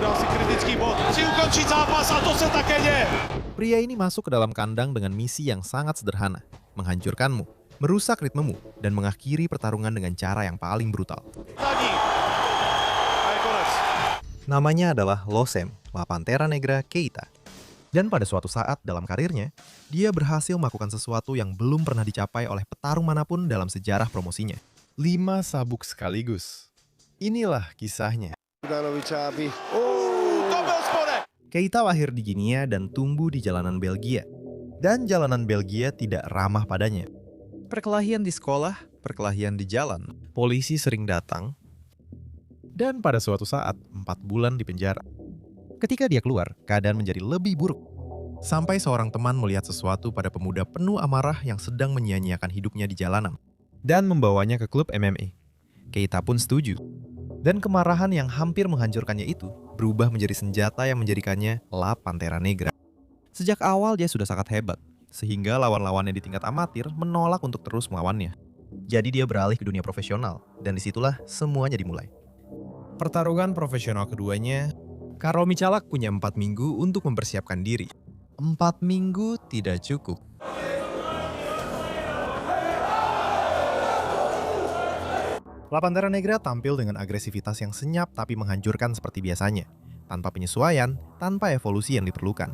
bude asi kritický bod. Chci ukončit zápas a to se také děje. Pria ini masuk ke dalam kandang dengan misi yang sangat sederhana, menghancurkanmu, merusak ritmemu, dan mengakhiri pertarungan dengan cara yang paling brutal. Zadní. A je konec. Namanya adalah Losem, La Pantera Negra Keita. Dan pada suatu saat dalam karirnya, dia berhasil melakukan sesuatu yang belum pernah dicapai oleh petarung manapun dalam sejarah promosinya. 5 sabuk sekaligus. Inilah kisahnya. To byl spodek. Keita lahir di Guinea dan tumbuh di jalanan Belgia. Dan jalanan Belgia tidak ramah padanya. Perkelahian di sekolah, perkelahian di jalan, polisi sering datang. Dan pada suatu saat, 4 bulan di penjara. Ketika dia keluar, keadaan menjadi lebih buruk. Sampai seorang teman melihat sesuatu pada pemuda penuh amarah yang sedang menyia-nyiakan hidupnya di jalanan. Dan membawanya ke klub MMA. Keita pun setuju. Dan kemarahan yang hampir menghancurkannya itu berubah menjadi senjata yang menjadikannya La Pantera Negra. Sejak awal dia sudah sangat hebat, sehingga lawan-lawannya di tingkat amatir menolak untuk terus melawannya. Jadi dia beralih ke dunia profesional, dan disitulah semuanya dimulai. Pertarungan profesional keduanya, Karol Michalak punya 4 minggu untuk mempersiapkan diri. 4 minggu tidak cukup. La Pantera Negra tampil dengan agresivitas yang senyap tapi menghancurkan seperti biasanya, tanpa penyesuaian, tanpa evolusi yang diperlukan.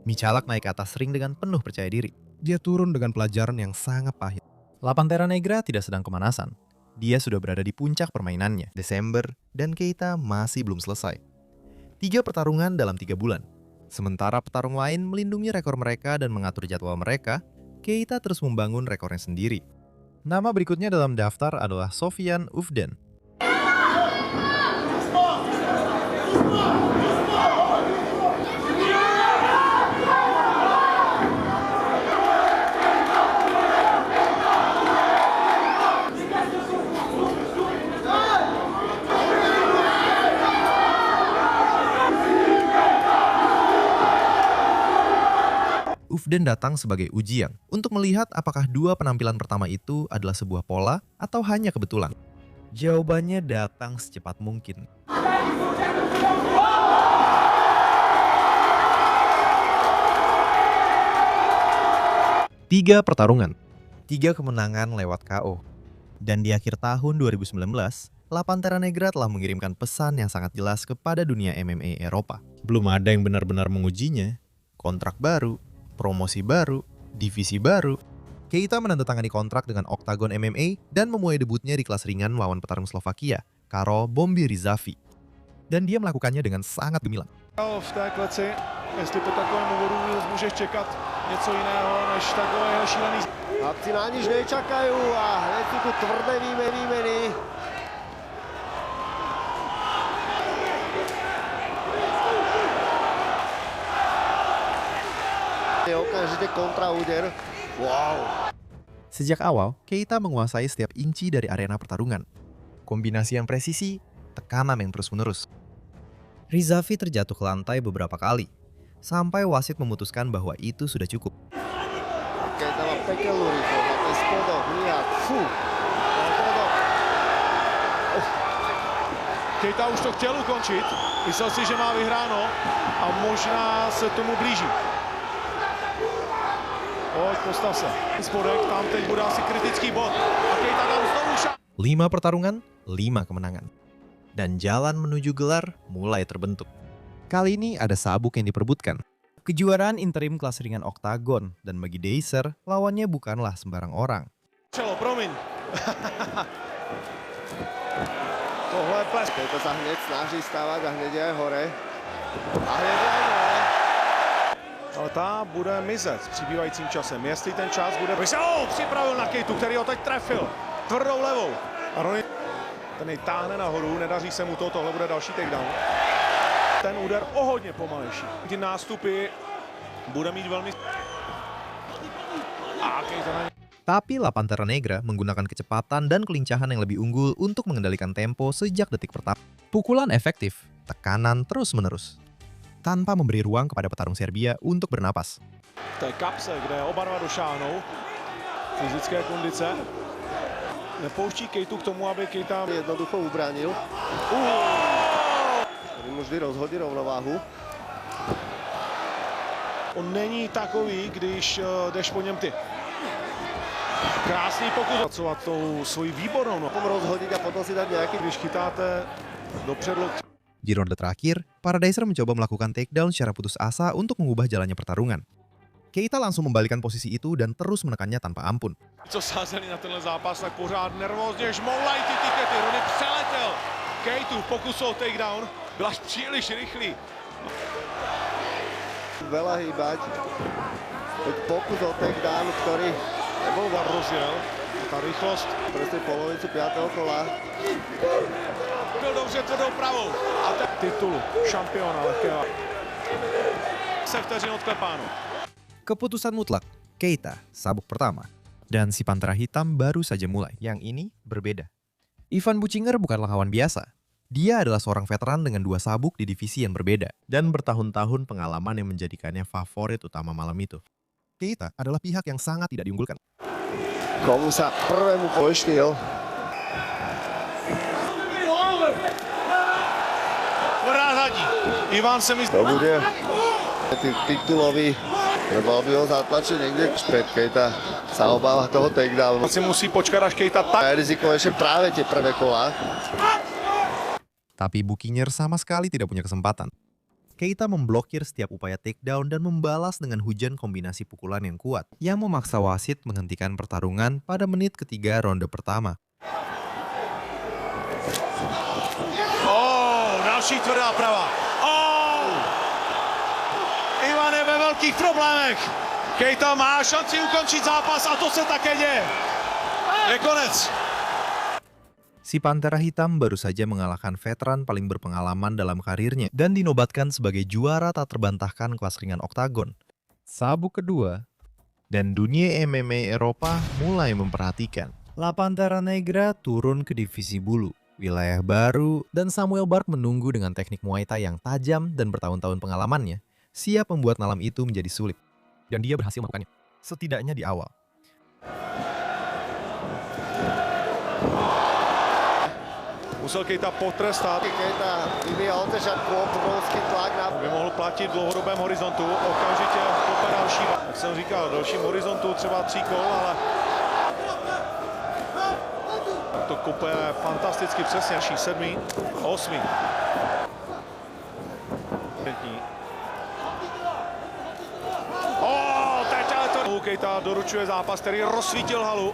Michalak naik ke atas ring dengan penuh percaya diri. Dia turun dengan pelajaran yang sangat pahit. La Pantera Negra tidak sedang kemanasan. Dia sudah berada di puncak permainannya, Desember, dan Keita masih belum selesai. 3 pertarungan dalam 3 bulan. Sementara petarung lain melindungi rekor mereka dan mengatur jadwal mereka, Keita terus membangun rekornya sendiri. Nama berikutnya dalam daftar adalah Sofian Ufden. Ufden datang sebagai ujian untuk melihat apakah 2 penampilan pertama itu adalah sebuah pola atau hanya kebetulan. Jawabannya datang secepat mungkin. 3 pertarungan, 3 kemenangan lewat KO. Dan di akhir tahun 2019, La Pantera Negra telah mengirimkan pesan yang sangat jelas kepada dunia MMA Eropa. Belum ada yang benar-benar mengujinya. Kontrak baru, promosi baru, divisi baru. Keita menandatangani kontrak dengan Octagon MMA dan memulai debutnya di kelas ringan melawan petarung Slovakia, Karol Bombi Rizavi. Dan dia melakukannya dengan sangat gemilang. V té kleci, jestli po takovém úvodu můžeš čekat něco jiného než takového šílený. Chlapci na nič nečakajú a hneď sú tu tvrdé výmeny. Je okamžite kontraúder. Wow. Sejak awal, Keita menguasai setiap inci dari arena pertarungan. Kombinasi yang presisi, tekanan yang terus-menerus. Rizavi terjatuh ke lantai beberapa kali, sampai wasit memutuskan bahwa itu sudah cukup. Keita má pekelnú rýchlosť na ten spodok, Nihat, fú. Keita už to chtěl ukončit, myslel si, že má vyhráno a možná se tomu blíží. Pojď, postav se. Spodek, tam teď bude asi kritický bod. A Keita tam znovu 5 pertarungan, 5 kemenangan. Dan jalan menuju gelar mulai terbentuk. Kali ini ada sabuk yang diperebutkan. Kejuaraan interim kelas ringan Octagon, dan bagi Deiser, lawannya bukanlah sembarang orang. Čelo, promiň. Tohle je ples. Keita sa hneď snaží stávať a hneď je aj hore. A hneď je aj dole. Ale ta bude mizet s přibývajícím časem. Jestli ten čas bude... Připravil na Keitu, který ho teď trefil. Tvrdou levou. A Ronny ten jej táhne nahoru, nedaří se mu to, tohle bude další takedown. Ten úder o hodně pomalejší. Ty nástupy bude mít velmi... A Keita na ně. Tapi La Pantera Negra menggunakan kecepatan dan kelincahan yang lebih unggul untuk mengendalikan tempo sejak detik pertama. Pukulan efektif, tekanan terus-menerus, tanpa memberi ruang kepada petarung Serbia untuk bernapas. V té kapse, kde oba dva došáhnou, fyzické kondice, nepouští Keitu k tomu, aby Keita... Jednoducho ubránil. Který mu vždy rozhodí rovnováhu. On není takový, když jdeš po něm ty. Krásný pokus pracovat tou svojí výbornou. No. Rozhodit a potom si dát nějaký... Když chytáte dopředu. Di ronde terakhir, Paradiser mencoba melakukan takedown secara putus asa untuk mengubah jalannya pertarungan. Keita langsung membalikan posisi itu dan terus menekannya tanpa ampun. Co sázeli na tenhle zápas, tak pořád nervózně žmoulají ty tikety. Rony přeletěl Keitu, pokus o takedown, byl až příliš rychlý. Veľa hýbať. Teď pokus o takedown, ktorý nebol Rozjel, ta rychlost. presne polovicu 5. kola. Byl dobře tvrdou pravou. A ten titul šampiona lehkého. 10 vteřin odklepáno. Keputusan mutlak, Keita, sabuk pertama. Dan si Pantera Hitam baru saja mulai. Yang ini berbeda. Ivan Buchinger bukanlah lawan biasa. Dia adalah seorang veteran dengan 2 sabuk di divisi yang berbeda. Dan bertahun-tahun pengalaman yang menjadikannya favorit utama malam itu. Keita adalah pihak yang sangat tidak diunggulkan. Komu sa prvému poštil. Tvrdá zadní. Ivan se mi... To bude titulový. Trebalo by ho zatlačiť niekde späť. Keita sa obáva toho takedownu. Si musí počkat, až Keita tak... Je rizikovejšie práve tie prvé kola. Tapi Buchinger sama sekali tidak punya kesempatan. Keita memblokir setiap upaya takedown dan membalas dengan hujan kombinasi pukulan yang kuat yang memaksa wasit menghentikan pertarungan pada menit ketiga ronde pertama. Další tvrdá prava. Ivan je ve velkých problémech. Keita má šanci ukončit zápas a to se také děje. Je konec. Si Pantera Hitam baru saja mengalahkan veteran paling berpengalaman dalam karirnya dan dinobatkan sebagai juara tak terbantahkan kelas ringan oktagon. Sabuk kedua, dan dunia MMA Eropa mulai memperhatikan. La Pantera Negra turun ke divisi bulu, wilayah baru, dan Samuel Bark menunggu dengan teknik Muay Thai yang tajam dan bertahun-tahun pengalamannya, siap membuat malam itu menjadi sulit. Dan dia berhasil melakukannya, setidaknya di awal. Musel Keita potrestat. Keita vyvíjal od začiatku obrovský tlak na... By mohl platit v dlouhodobém horizontu. Okamžitě kope další. Jak jsem říkal, v dalším horizontu třeba 3 kol, ale... To kope je fantasticky přesně. 7., 8. Teď ale to... Keita doručuje zápas, který rozsvítil halu.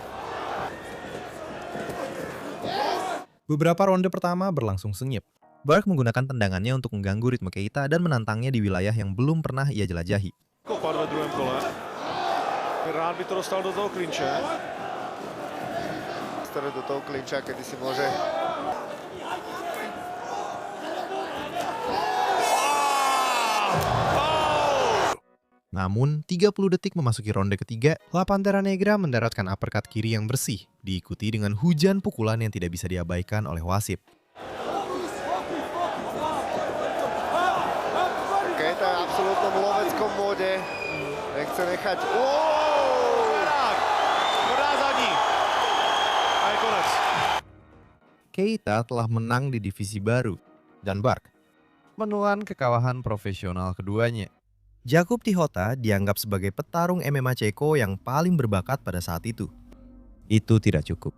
Beberapa ronde pertama berlangsung senyap. Bark menggunakan tendangannya untuk mengganggu ritme Keita dan menantangnya di wilayah yang belum pernah ia jelajahi. Kopat ve druhém kole. Rád by to dostal do toho klinče. Do toho klinča, kedy si môže... Namun, 30 detik memasuki ronde ketiga, La Pantera Negra mendaratkan uppercut kiri yang bersih, diikuti dengan hujan pukulan yang tidak bisa diabaikan oleh wasit. Keita je v absolútnom loveckom móde. Nechce nechať... Tvrdá zadní. A je konec. Keita telah menang di divisi baru, dan Bark menelan kekalahan profesional keduanya. Jakub Tihota dianggap sebagai petarung MMA Ceko yang paling berbakat pada saat itu. Itu tidak cukup.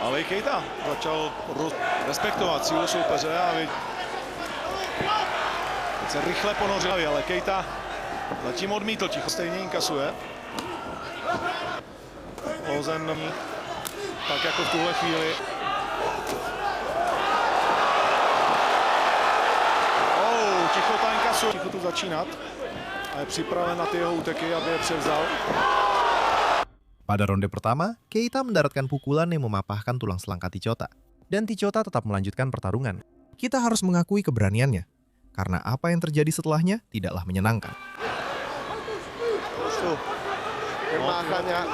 Ale Keita začal respektovat sílu soupeře a teď se rychle ponořil, ale Keita zatím odmítl, ticho stejně inkasuje. Ozen tak jako v tuhle chvíli. Tichota inkasuje, tichotu začínat. A je připraven na ty jeho úteky, aby je převzal. Pada ronde pertama, Keita mendaratkan pukulan yang memapahkan tulang selangka Tichota. Dan Tichota tetap melanjutkan pertarungan. Kita harus mengakui keberaniannya. karena apa yang terjadi setelahnya tidaklah menyenangkan. Trošku máchania.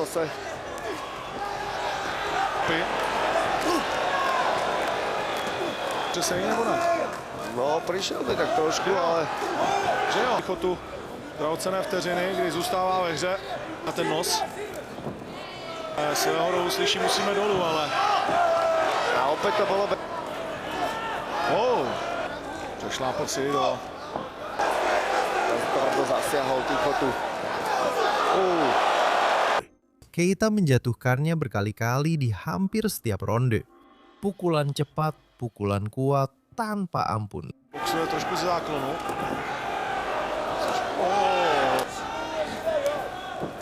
Zase. Přesně nebo ne? No, prišiel by tak trošku, ale... Že jo? Chotu drahocenné vteřiny, kdy zůstává ve hře na ten nos. Svého rohu slyší, musíme dolů, ale... A opäť to bolo... Oh, přešlápl si do... Tvrdo zasiahol Tichotu. Keita menjatuhkannya berkali-kali di hampir setiap ronde. Pukulan cepat, pukulan kuat, tanpa ampun. Boxuje trošku z záklonu.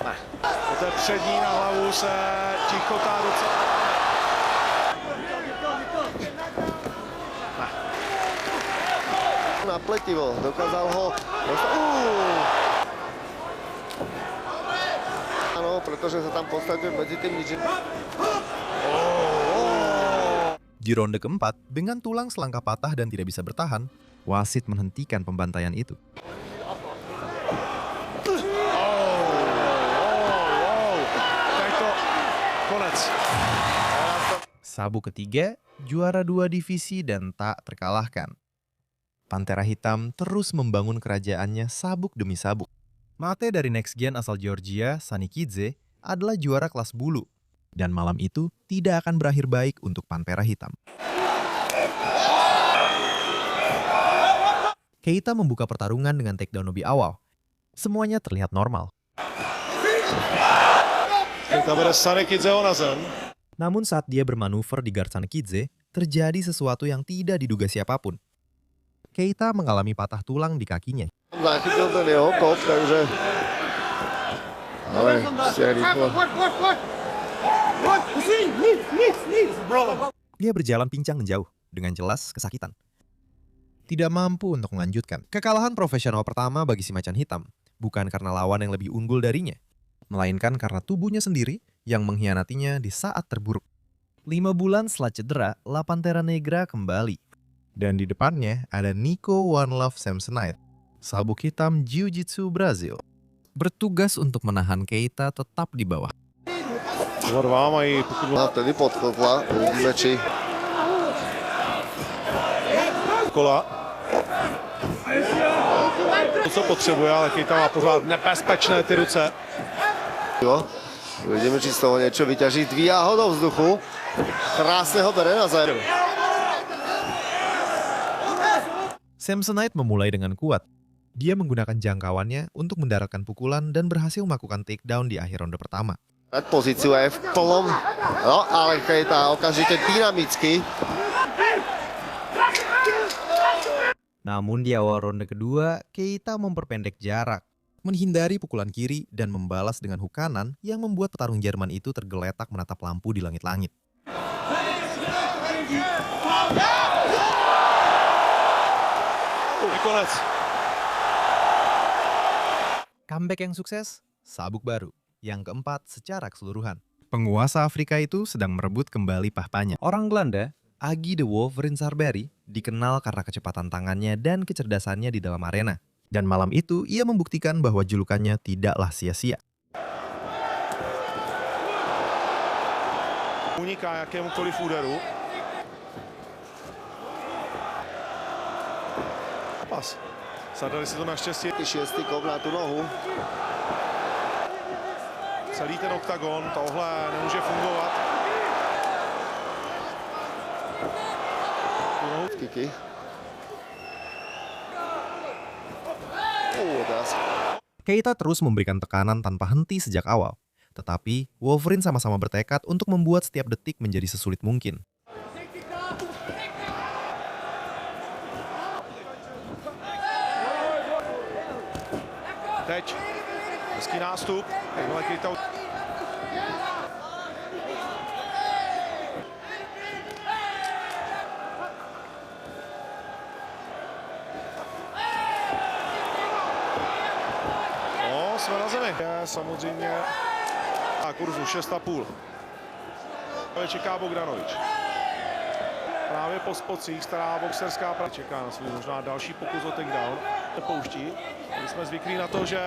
Ne. Po té přední na hlavu se Tichota docela... Napletivo, dokázal ho... Áno, pretože sa tam postavil medzi tým ničím. Di ronde keempat, dengan tulang selangkah patah dan tidak bisa bertahan, wasit menghentikan pembantaian itu. Sabuk ketiga, juara 2 divisi dan tak terkalahkan. Pantera Hitam terus membangun kerajaannya sabuk demi sabuk. Mate dari Next Gen asal Georgia, Sanikidze, adalah juara kelas bulu. Dan malam itu tidak akan berakhir baik untuk Pantera Hitam. Keita membuka pertarungan dengan takedown lebih awal. Semuanya terlihat normal. Namun saat dia bermanuver di guard Sanikidze, terjadi sesuatu yang tidak diduga siapapun. Keita mengalami patah tulang di kakinya. Zachytil ten jeho kop, takže... Ale ešte rýchlo. Dia berjalan pincang menjauh, dengan jelas kesakitan. Tidak mampu untuk melanjutkan. Kekalahan profesional pertama bagi si macan hitam, bukan karena lawan yang lebih unggul darinya, melainkan karena tubuhnya sendiri yang mengkhianatinya di saat terburuk. 5 bulan setelah cedera, La Pantera Negra kembali. Dan di depannya ada Nico One Love Samsonite, sabuk hitam Jiu-Jitsu Brazil. Bertugas untuk menahan Keita tetap di bawah. A vtedy podkopla, uvidíme či... Kola. To, co potřebuje, ale Keita má pořád nebezpečné ty ruce. Jo, uvidíme, či z toho niečo vyťaží. Dvíhá ho do vzduchu. Krásne ho bere na zem. Samsonite memulai dengan kuat. Dia menggunakan jangkauannya untuk mendaratkan pukulan dan berhasil melakukan takedown di akhir ronde pertama. Pozíciu je v plnom, no ale Keita okamžite dynamicky. Namun di awal ronde kedua, Keita memperpendek jarak, menghindari pukulan kiri dan membalas dengan hook kanan yang membuat petarung Jerman itu tergeletak menatap lampu di langit-langit. Comeback yang sukses, sabuk baru. Yang keempat secara keseluruhan. Penguasa Afrika itu sedang merebut kembali pahpanya. Orang Belanda, Agi the Wolverine Sarberry, dikenal karena kecepatan tangannya dan kecerdasannya di dalam arena. Dan malam itu ia membuktikan bahwa julukannya tidaklah sia-sia. Uniká jakémukoliv úderu. Pas. Zadali si to naštěstí. 6. kop na tú nohu. Celý ten oktagon, tohle nemůže fungovat. Kiky. Keita terus memberikan tekanan tanpa henti sejak awal. Tetapi Wolverine sama-sama bertekad untuk membuat setiap detik menjadi sesulit mungkin. Teď hezký nástup. Jakmile Keita... No, jsme na zemi. Samozřejmě a kurzu 6,5. Čeká Bogdanovič. právě po spocích, stará boxerská práce. Čeká na svůj možná další pokus o takedown. Nepouští. My jsme zvyklí na to, že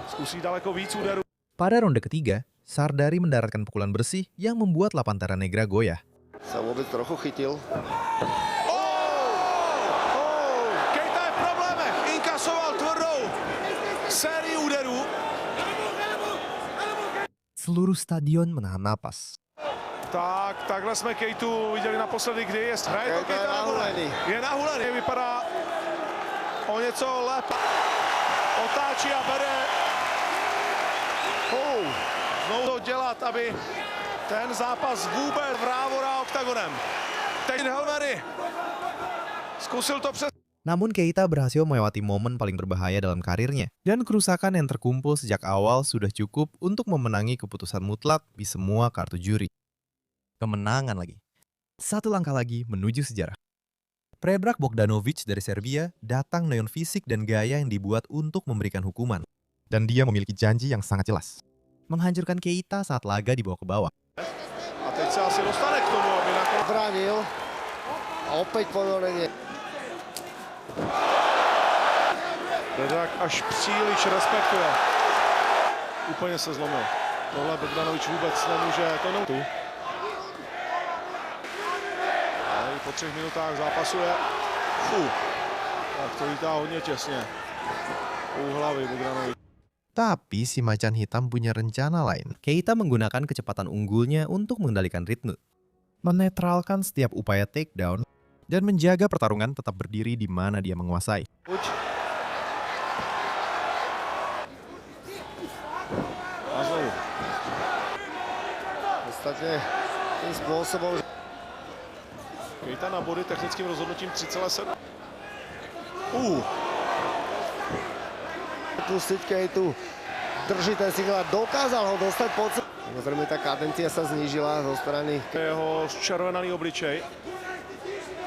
zkusí daleko víc úderů. Pada ronde ketiga, Sardari mendaratkan pukulan bersih yang membuat La Pantera Negra goyah. Sa vôbec trochu chytil. Keita je v problémech, inkasoval tvrdou sérii úderů. Seluruh stadion menahan napas. Tak, takhle jsme Keitu viděli naposledy, kdy je hraje to Keita je nahulený. Je nahulený, vypadá o něco lépe. Otáčí a bere. Znovu to dělat, aby ten zápas vůbec vrávora oktagonem. Teď Helmery zkusil to přes. Namun Keita berhasil melewati momen paling berbahaya dalam karirnya. Dan kerusakan yang terkumpul sejak awal sudah cukup untuk memenangi keputusan mutlak di semua kartu juri. Kemenangan lagi. Satu langkah lagi menuju sejarah. Predrag Bogdanovic dari Serbia datang dengan fisik dan gaya yang dibuat untuk memberikan hukuman. Dan dia memiliki janji yang sangat jelas. Menghancurkan Keita saat laga dibawa ke bawah. A teď se asi dostane k tomu, aby nakonec. Bránil. A opäť ponorenie. Predrag až příliš respektuje. Úplně se zlomil. Tohle Bogdanovič vůbec nemůže, to tu. Ale i po 3 minutách zápasu je. Tak to lítá hodně těsně. U hlavy Bogdanovič. Tapi si macan hitam punya rencana lain. Keita menggunakan kecepatan unggulnya untuk mengendalikan ritme, menetralkan setiap upaya takedown, dan menjaga pertarungan tetap berdiri di mana dia menguasai. A znovu. Ostatne tým spôsobom, že Keita na body technickým rozhodnutím 3,7. pustiť Keitu. Drží ten signál, dokázal ho dostať pod seba. Samozrejme, tá kadencia sa znížila zo strany. Jeho zčervenaný obličej.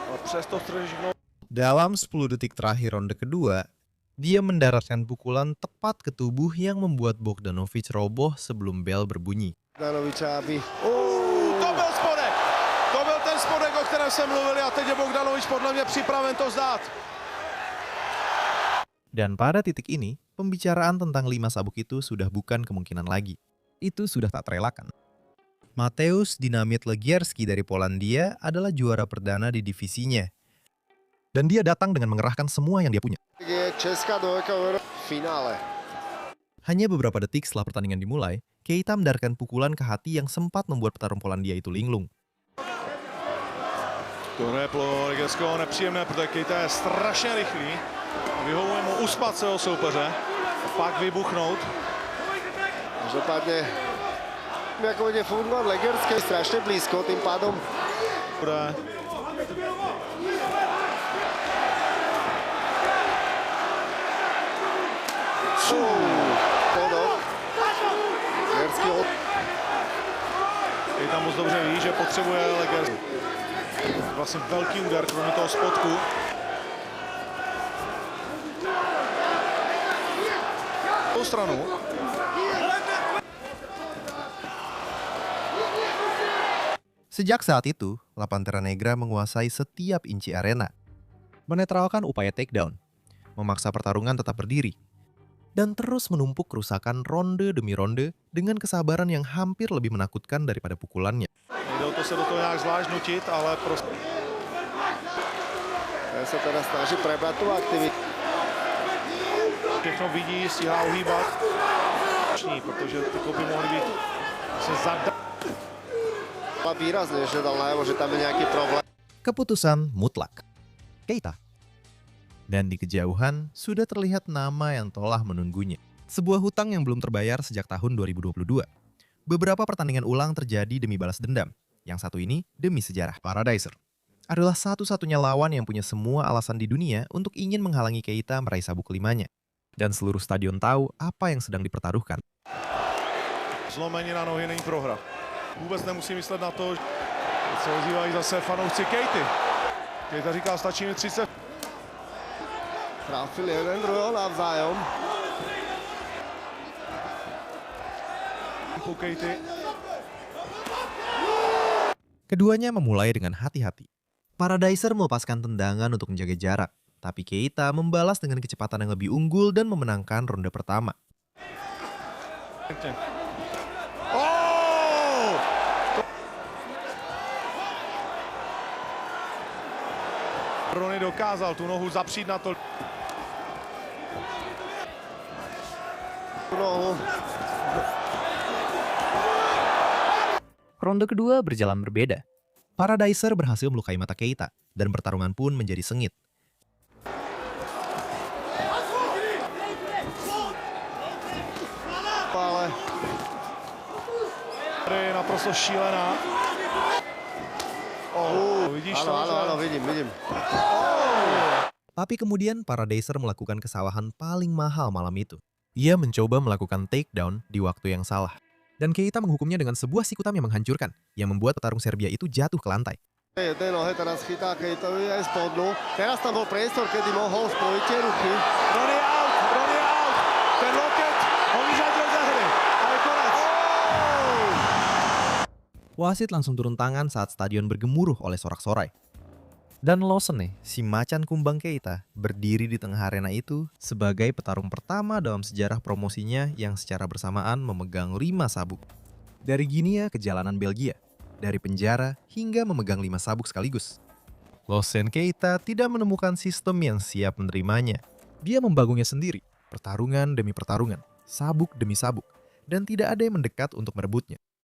Ale přesto vtržnou. Dalam 10 detik terakhir ronde kedua, dia mendaratkan pukulan tepat ke tubuh yang membuat Bogdanovic roboh sebelum bel berbunyi. Bogdanoviča, aby... To byl spodek! To byl ten spodek, o kterém jsem mluvil a teď je Bogdanovič podle mě připraven to zdát. Dan pada titik ini, pembicaraan tentang 5 sabuk itu sudah bukan kemungkinan lagi. Itu sudah tak terelakkan. Mateusz Dynamit Legierski dari Polandia adalah juara perdana di divisinya. Dan dia datang dengan mengerahkan semua yang dia punya. Je česká dvojka v finále. Hanya beberapa detik setelah pertandingan dimulai, Keita mendaratkan pukulan ke hati yang sempat membuat petarung Polandia itu linglung. To je pro Legierského nepříjemné, protože Keita je strašně rychlý. Vyhovuje mu uspat svého soupeře a pak vybuchnout. Každopádne, ako bude fungovať Legierské, strašne blízko, tým pádom Bude. podok. Legierský od... Keita moc dobře ví, že potřebuje Legierský. Vlastně velký úder, kromě toho spodku. Stranu. Sejak saat itu, La Pantera Negra menguasai setiap inci arena, menetralkan upaya takedown, memaksa pertarungan tetap berdiri, dan terus menumpuk kerusakan ronde demi ronde dengan kesabaran yang hampir lebih menakutkan daripada pukulannya. Nejde o to se do toho nějak zvlášť nutit, ale prostě... Ja sa teraz snaží prebrať tú aktivitu. Všechno vidí, stíhá ohýbat. Protože ty kopy mohly být se zada. Výrazne, že dal najavo, že tam je nejaký problém. Keputusan mutlak. Keita. Dan di kejauhan sudah terlihat nama yang telah menunggunya. Sebuah hutang yang belum terbayar sejak tahun 2022. Beberapa pertandingan ulang terjadi demi balas dendam. Yang satu ini demi sejarah. Paradiser adalah satu-satunya lawan yang punya semua alasan di dunia untuk ingin menghalangi Keita meraih sabuk kelimanya. Dan seluruh stadion tahu apa yang sedang dipertaruhkan. Zlomení na nohy není prohra. Vůbec nemusí myslet na to, že se ozývají zase fanoušci Keity. Keita říká, stačí mi 30. Trafili jeden druhého navzájom. Po Keity. Keduanya memulai dengan hati-hati. Paradiser melepaskan tendangan untuk menjaga jarak, tapi Keita membalas dengan kecepatan yang lebih unggul dan memenangkan ronde pertama. Oh! Rony dokázal tu nohu zapřít na to. Nohu. Ronde kedua berjalan berbeda. Paradiser berhasil melukai mata Keita, dan pertarungan pun menjadi sengit. Ale je naprosto šílená. Vidíš to? Áno, vidím. Tapi kemudian Paradiser melakukan kesalahan paling mahal malam itu. Ia mencoba melakukan takedown di waktu yang salah. Dan Keita menghukumnya dengan sebuah sikutam yang menghancurkan, yang membuat petarung Serbia itu jatuh ke lantai. Tej nohe teraz chytá Keitovi aj spodnú. Teraz tam bol priestor, kedy mohol spojiť tie ruky. Rony out! Ten loket ho vyřadil ze hry. A je konec. Wasit langsung turun tangan saat stadion bergemuruh oleh sorak-sorai. Dan Lawson, si macan kumbang Keita, berdiri di tengah arena itu sebagai petarung pertama dalam sejarah promosinya yang secara bersamaan memegang 5 sabuk. Dari Guinea ke jalanan Belgia, dari penjara hingga memegang 5 sabuk sekaligus. Lawson Keita tidak menemukan sistem yang siap menerimanya. Dia membagungnya sendiri, pertarungan demi pertarungan, sabuk demi sabuk, dan tidak ada yang mendekat untuk merebutnya.